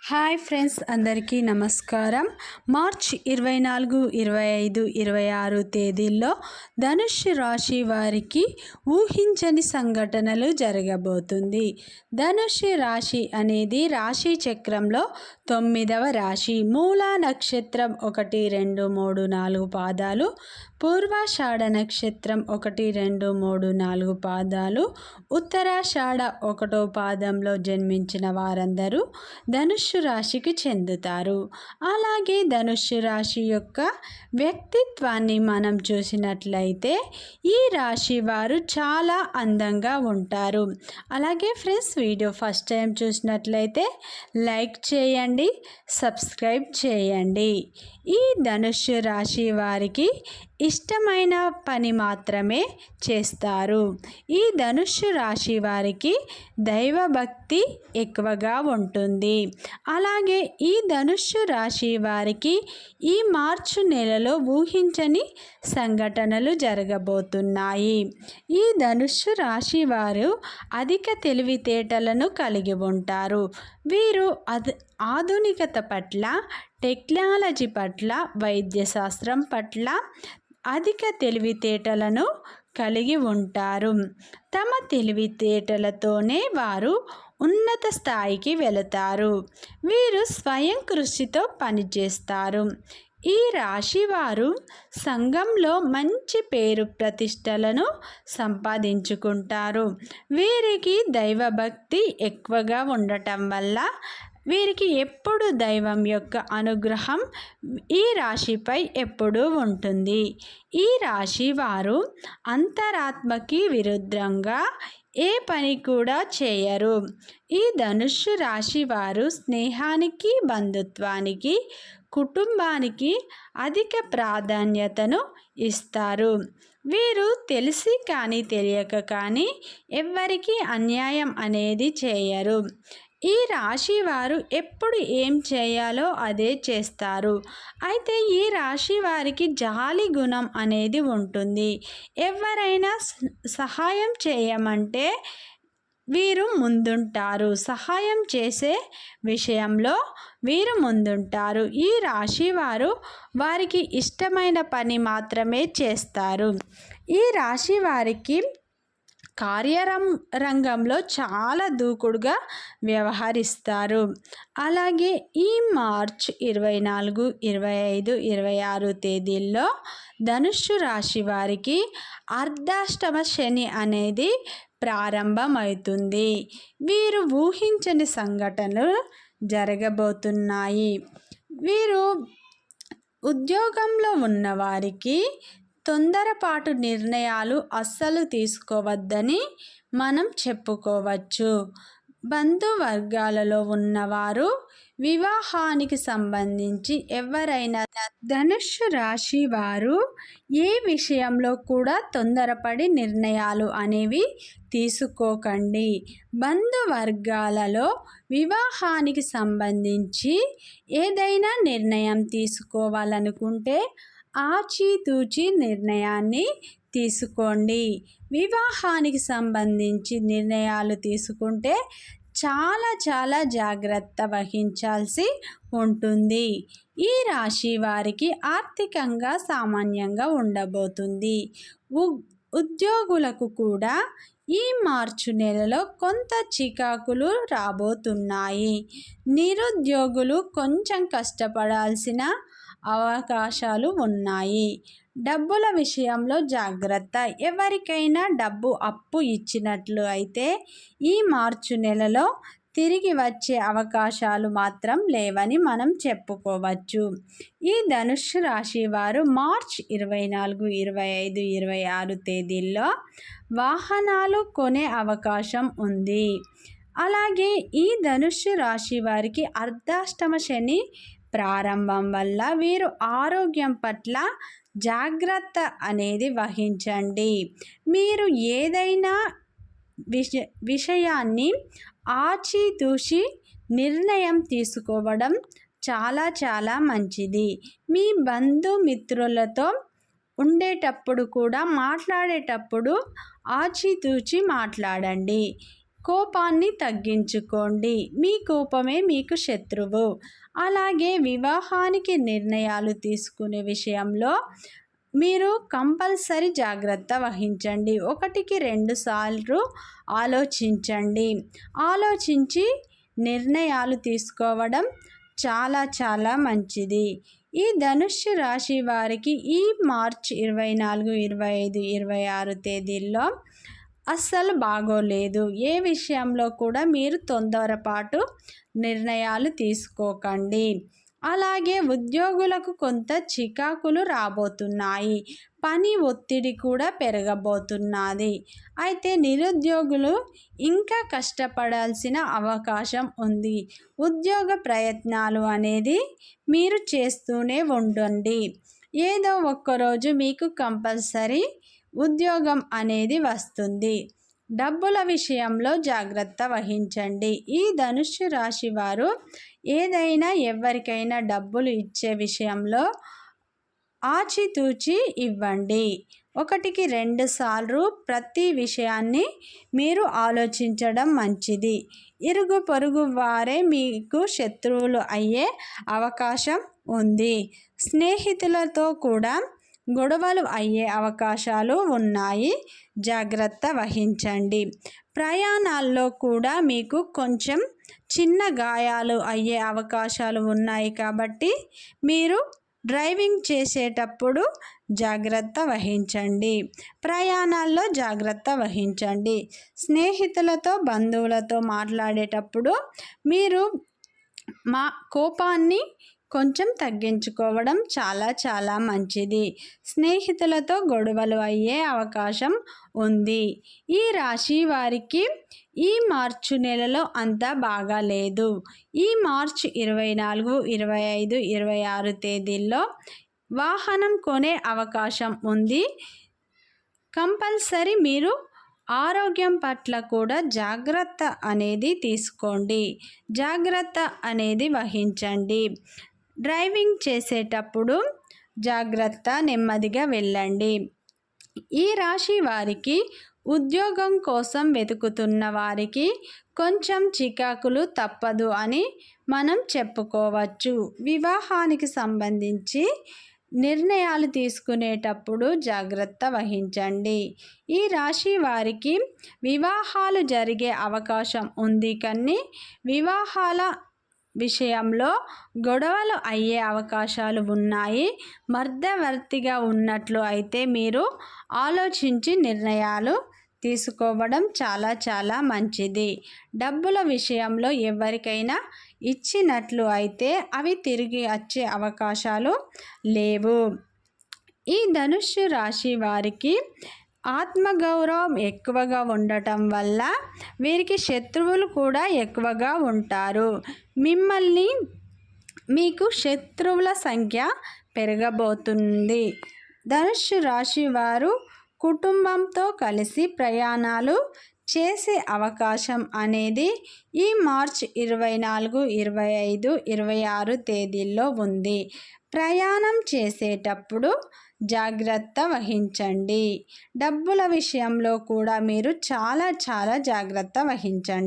Hi friends, అందరికీ నమస్కారం. మార్చి 24, 25, 26 తేదీల్లో ధనుస్సు రాశి వారికి ఊహించని సంఘటనలు జరగబోతుంది. ధనుస్సు రాశి అనేది రాశి చక్రంలో 9వ రాశి. మూలా నక్షత్రం 1, 2, 3, 4 పాదాలు, పూర్వాషాఢ నక్షత్రం 1, 2, 3, 4 పాదాలు, ఉత్తరాషాఢ 1వ పాదంలో జన్మించిన వారందరూ ధనుస్సు రాశికి చెందుతారు. అలాగే ధనుస్సు రాశి యొక్క వ్యక్తిత్వాన్ని మనం చూసినట్లయితే ఈ రాశి వారు చాలా అందంగా ఉంటారు. అలాగే ఫ్రెండ్స్, వీడియో ఫస్ట్ టైం చూసినట్లయితే లైక్ చేయండి, సబ్స్క్రైబ్ చేయండి. ఈ ధనుస్సు రాశి వారికి ఇష్టమైన పని మాత్రమే చేస్తారు. ఈ ధనుస్సు రాశి వారికి దైవభక్తి ఎక్కువగా ఉంటుంది. అలాగే ఈ ధనుస్సు రాశి వారికి ఈ మార్చి నెలలో ఊహించని సంఘటనలు జరగబోతున్నాయి. ఈ ధనుస్సు రాశి వారు అధిక తెలివితేటలను కలిగి ఉంటారు. వీరు ఆధునికత పట్ల, టెక్నాలజీ పట్ల, వైద్యశాస్త్రం పట్ల అధిక తెలివితేటలను కలిగి ఉంటారు. తమ తెలివితేటలతోనే వారు ఉన్నత స్థాయికి వెళతారు. వీరు స్వయం కృషితో పనిచేస్తారు. ఈ రాశి వారు సంఘంలో మంచి పేరు ప్రతిష్టలను సంపాదించుకుంటారు. వీరికి దైవభక్తి ఎక్కువగా ఉండటం వల్ల వీరికి ఎప్పుడు దైవం యొక్క అనుగ్రహం ఈ రాశిపై ఎప్పుడూ ఉంటుంది. ఈ రాశి వారు అంతరాత్మకి విరుద్ధంగా ఏ పని కూడా చేయరు. ఈ ధనుస్సు రాశి వారు స్నేహానికి, బంధుత్వానికి, కుటుంబానికి అధిక ప్రాధాన్యతను ఇస్తారు. వీరు తెలిసి కానీ తెలియక కానీ ఎవ్వరికీ అన్యాయం అనేది చేయరు. ఈ రాశి వారు ఎప్పుడు ఏం చేయాలో అదే చేస్తారు. అయితే ఈ రాశి వారికి జాలి గుణం అనేది ఉంటుంది. ఎవరైనా సహాయం చేయమంటే వీరు ముందుంటారు. సహాయం చేసే విషయంలో వీరు ముందుంటారు. ఈ రాశి వారు వారికి ఇష్టమైన పని మాత్రమే చేస్తారు. ఈ రాశి వారికి కార్యరంగంలో చాలా దూకుడుగా వ్యవహరిస్తారు. అలాగే ఈ మార్చి 24, 25, 26 తేదీల్లో ధనుస్సు రాశి వారికి అర్ధాష్టమ శని అనేది ప్రారంభమవుతుంది. వీరు ఊహించని సంఘటనలు జరగబోతున్నాయి. వీరు ఉద్యోగంలో ఉన్నవారికి తొందరపాటు నిర్ణయాలు అస్సలు తీసుకోవద్దని మనం చెప్పుకోవచ్చు. బంధువర్గాలలో ఉన్నవారు వివాహానికి సంబంధించి ఎవరైనా ధనుస్సు రాశి వారు ఏ విషయంలో కూడా తొందరపడి నిర్ణయాలు అనేవి తీసుకోకండి. బంధువర్గాలలో వివాహానికి సంబంధించి ఏదైనా నిర్ణయం తీసుకోవాలనుకుంటే ఆచితూచి నిర్ణయాన్ని తీసుకోండి. వివాహానికి సంబంధించి నిర్ణయాలు తీసుకుంటే చాలా జాగ్రత్త వహించాల్సి ఉంటుంది. ఈ రాశి వారికి ఆర్థికంగా సామాన్యంగా ఉండబోతుంది. ఉద్యోగులకు కూడా ఈ మార్చి నెలలో కొంత చికాకులు రాబోతున్నాయి. నిరుద్యోగులు కొంచెం కష్టపడాల్సిన అవకాశాలు ఉన్నాయి. డబ్బుల విషయంలో జాగ్రత్త. ఎవరికైనా డబ్బు అప్పు ఇచ్చినట్లు అయితే ఈ మార్చి నెలలో తిరిగి వచ్చే అవకాశాలు మాత్రం లేవని మనం చెప్పుకోవచ్చు. ఈ ధనుస్సు రాశి వారు మార్చి 24, 25, 26 తేదీల్లో వాహనాలు కొనే అవకాశం ఉంది. అలాగే ఈ ధనుస్సు రాశి వారికి అర్ధాష్టమ శని ప్రారంభం వల్ల వీరు ఆరోగ్యం పట్ల జాగ్రత్త అనేది వహించండి. మీరు ఏదైనా విషయాన్ని ఆచితూచి నిర్ణయం తీసుకోవడం చాలా మంచిది. మీ బంధుమిత్రులతో ఉండేటప్పుడు కూడా మాట్లాడేటప్పుడు ఆచితూచి మాట్లాడండి. కోపాన్ని తగ్గించుకోండి. మీ కోపమే మీకు శత్రువు. అలాగే వివాహానికి నిర్ణయాలు తీసుకునే విషయంలో మీరు కంపల్సరీ జాగ్రత్త వహించండి. 1కి 2 సార్లు ఆలోచించండి. ఆలోచించి నిర్ణయాలు తీసుకోవడం చాలా చాలా మంచిది. ఈ ధనుస్సు రాశి వారికి ఈ మార్చి 24, 25, 26 తేదీల్లో అస్సలు బాగోలేదు. ఏ విషయంలో కూడా మీరు తొందరపాటు నిర్ణయాలు తీసుకోకండి. అలాగే ఉద్యోగులకు కొంత చికాకులు రాబోతున్నాయి. పని ఒత్తిడి కూడా పెరగబోతున్నది. అయితే నిరుద్యోగులు ఇంకా కష్టపడాల్సిన అవకాశం ఉంది. ఉద్యోగ ప్రయత్నాలు అనేది మీరు చేస్తూనే ఉండండి. ఏదో ఒక్కరోజు మీకు కంపల్సరీ ఉద్యోగం అనేది వస్తుంది. డబ్బుల విషయంలో జాగ్రత్త వహించండి. ఈ ధనుస్సు రాశి వారు ఏదైనా ఎవరికైనా డబ్బులు ఇచ్చే విషయంలో ఆచితూచి ఇవ్వండి. 1కి 2 సార్లు ప్రతి విషయాన్ని మీరు ఆలోచించడం మంచిది. ఇరుగు పొరుగు వారే మీకు శత్రువులు అయ్యే అవకాశం ఉంది. స్నేహితులతో కూడా గొడవలు అయ్యే అవకాశాలు ఉన్నాయి. జాగ్రత్త వహించండి. ప్రయాణాల్లో కూడా మీకు కొంచెం చిన్న గాయాలు అయ్యే అవకాశాలు ఉన్నాయి కాబట్టి మీరు డ్రైవింగ్ చేసేటప్పుడు జాగ్రత్త వహించండి. ప్రయాణాల్లో జాగ్రత్త వహించండి. స్నేహితులతో బంధువులతో మాట్లాడేటప్పుడు మీరు కోపాన్ని కొంచెం తగ్గించుకోవడం చాలా చాలా మంచిది. స్నేహితులతో గొడవలు అయ్యే అవకాశం ఉంది. ఈ రాశి వారికి ఈ మార్చి నెలలో అంతా బాగాలేదు. ఈ మార్చి 24, 25, 26 తేదీల్లో వాహనం కొనే అవకాశం ఉంది. కంపల్సరీ మీరు ఆరోగ్యం పట్ల కూడా జాగ్రత్త అనేది తీసుకోండి. జాగ్రత్త అనేది వహించండి. డ్రైవింగ్ చేసేటప్పుడు జాగ్రత్త, నెమ్మదిగా వెళ్ళండి. ఈ రాశి వారికి ఉద్యోగం కోసం వెతుకుతున్న వారికి కొంచెం చికాకులు తప్పదు అని మనం చెప్పుకోవచ్చు. వివాహానికి సంబంధించి నిర్ణయాలు తీసుకునేటప్పుడు జాగ్రత్త వహించండి. ఈ రాశి వారికి వివాహాలు జరిగే అవకాశం ఉంది కానీ వివాహాల విషయంలో గొడవలు అయ్యే అవకాశాలు ఉన్నాయి. మధ్యవర్తిగా ఉన్నట్లు అయితే మీరు ఆలోచించి నిర్ణయాలు తీసుకోవడం చాలా చాలా మంచిది. డబ్బుల విషయంలో ఎవరికైనా ఇచ్చినట్లు అయితే అవి తిరిగి వచ్చే అవకాశాలు లేవు. ఈ ధనుస్సు రాశి వారికి ఆత్మగౌరవం ఎక్కువగా ఉండటం వల్ల వీరికి శత్రువులు కూడా ఎక్కువగా ఉంటారు. మీకు శత్రువుల సంఖ్య పెరగబోతుంది. ధనుస్సు రాశి వారు కుటుంబంతో కలిసి ప్రయాణాలు చేసే అవకాశం అనేది ఈ మార్చి 24, 25, 26 తేదీల్లో ఉంది. ప్రయాణం చేసేటప్పుడు జాగ్రత్త వహించండి. డబ్బుల విషయంలో కూడా మీరు చాలా చాలా జాగ్రత్త వహించండి.